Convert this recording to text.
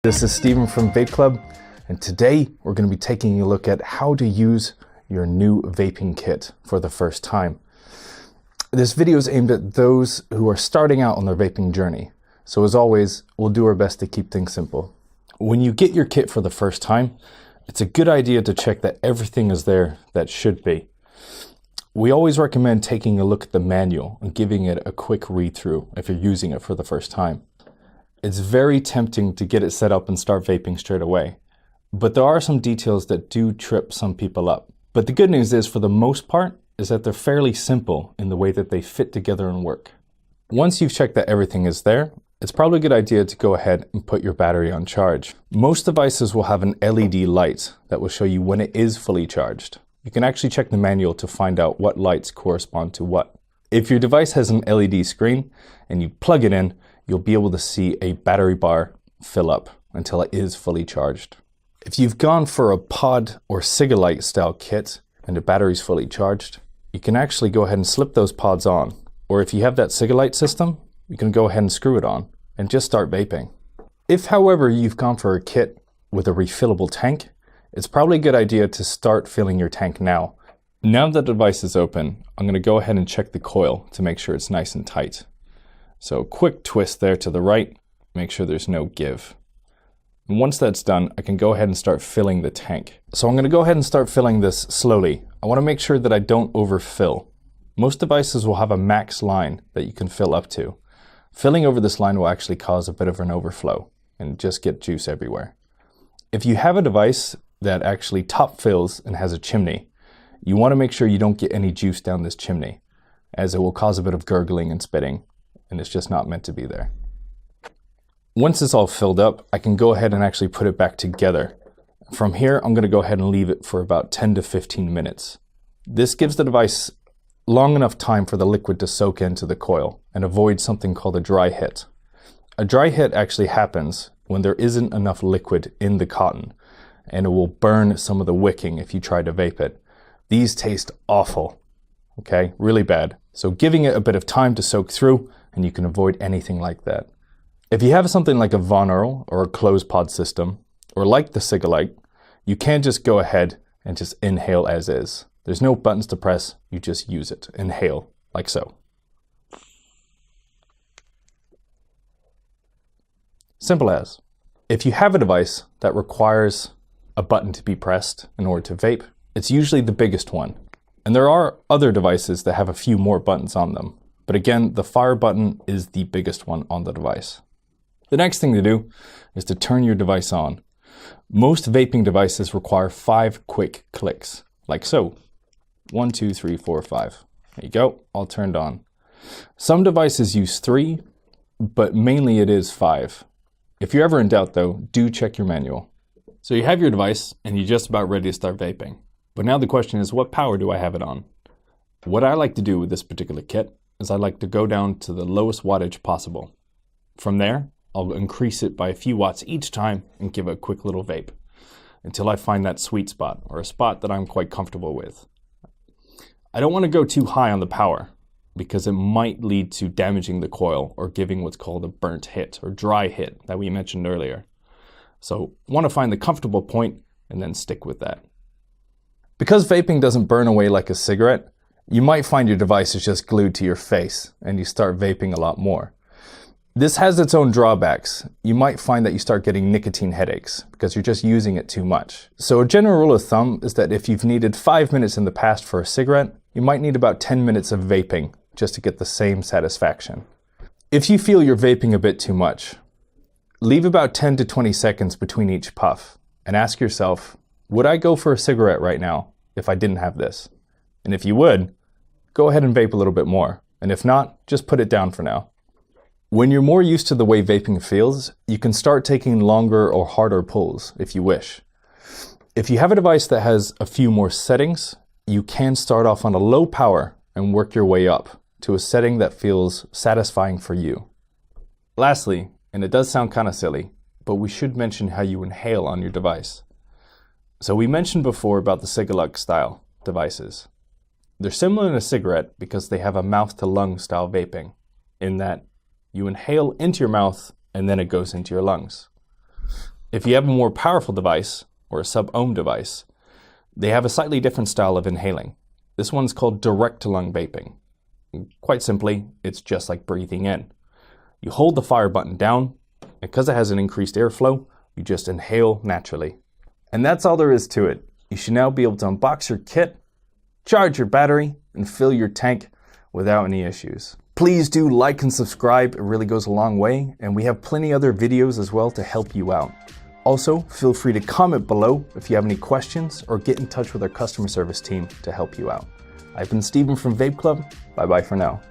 This is Steven from Vape Club, and today we're going to be taking a look at how to use your new vaping kit for the first time. This video is aimed at those who are starting out on their vaping journey. So as always, we'll do our best to keep things simple. When you get your kit for the first time, it's a good idea to check that everything is there that should be. We always recommend taking a look at the manual and giving it a quick read through if you're using it for the first time. It's very tempting to get it set up and start vaping straight away, but there are some details that do trip some people up. But the good news is, for the most part, is that they're fairly simple in the way that they fit together and work. Once you've checked that everything is there, it's probably a good idea to go ahead and put your battery on charge. Most devices will have an LED light that will show you when it is fully charged. You can actually check the manual to find out what lights correspond to what. If your device has an LED screen and you plug it in, you'll be able to see a battery bar fill up until it is fully charged. If you've gone for a pod or Cigalite style kit and the battery's fully charged, you can actually go ahead and slip those pods on. Or if you have that Cigalite system, you can go ahead and screw it on and just start vaping. If, however, you've gone for a kit with a refillable tank, it's probably a good idea to start filling your tank now. Now that the device is open, I'm going to go ahead and check the coil to make sure it's nice and tight. So quick twist there to the right, make sure there's no give. And once that's done, I can go ahead and start filling the tank. So I'm going to go ahead and start filling this slowly. I want to make sure that I don't overfill. Most devices will have a max line that you can fill up to. Filling over this line will actually cause a bit of an overflow and just get juice everywhere. If you have a device that actually top fills and has a chimney, you want to make sure you don't get any juice down this chimney, as it will cause a bit of gurgling and spitting, and it's just not meant to be there. Once it's all filled up, I can go ahead and actually put it back together. From here, I'm going to go ahead and leave it for about 10 to 15 minutes. This gives the device long enough time for the liquid to soak into the coil and avoid something called a dry hit. A dry hit actually happens when there isn't enough liquid in the cotton, and it will burn some of the wicking if you try to vape it. These taste awful, okay? Really bad. So giving it a bit of time to soak through, and you can avoid anything like that. If you have something like a Von Earl or a closed pod system, or like the Cigalite, you can just go ahead and just inhale as is. There's no buttons to press, you just use it. Inhale, like so. Simple as. If you have a device that requires a button to be pressed in order to vape, it's usually the biggest one. And there are other devices that have a few more buttons on them. But again, the fire button is the biggest one on the device. The next thing to do is to turn your device on. Most vaping devices require 5 quick clicks, like so. 1, 2, 3, 4, 5. There you go, all turned on. Some devices use 3, but mainly it is 5. If you're ever in doubt though, do check your manual. So you have your device and you're just about ready to start vaping. But now the question is, what power do I have it on? What I like to do with this particular kit is I like to go down to the lowest wattage possible. From there, I'll increase it by a few watts each time and give it a quick little vape until I find that sweet spot, or a spot that I'm quite comfortable with. I don't want to go too high on the power because it might lead to damaging the coil or giving what's called a burnt hit or dry hit that we mentioned earlier. So I want to find the comfortable point and then stick with that. Because vaping doesn't burn away like a cigarette, you might find your device is just glued to your face and you start vaping a lot more. This has its own drawbacks. You might find that you start getting nicotine headaches because you're just using it too much. So a general rule of thumb is that if you've needed 5 minutes in the past for a cigarette, you might need about 10 minutes of vaping just to get the same satisfaction. If you feel you're vaping a bit too much, leave about 10 to 20 seconds between each puff and ask yourself, would I go for a cigarette right now if I didn't have this? And if you would, go ahead and vape a little bit more. And if not, just put it down for now. When you're more used to the way vaping feels, you can start taking longer or harder pulls if you wish. If you have a device that has a few more settings, you can start off on a low power and work your way up to a setting that feels satisfying for you. Lastly, and it does sound kind of silly, but we should mention how you inhale on your device. So we mentioned before about the Cigalite style devices. They're similar to a cigarette because they have a mouth-to-lung style vaping, in that you inhale into your mouth and then it goes into your lungs. If you have a more powerful device, or a sub-ohm device, they have a slightly different style of inhaling. This one's called direct-to-lung vaping. Quite simply, it's just like breathing in. You hold the fire button down, and because it has an increased airflow, you just inhale naturally. And that's all there is to it. You should now be able to unbox your kit, charge your battery, and fill your tank without any issues. Please do like and subscribe, it really goes a long way, and we have plenty other videos as well to help you out. Also, feel free to comment below if you have any questions or get in touch with our customer service team to help you out. I've been Steven from Vape Club. Bye bye for now.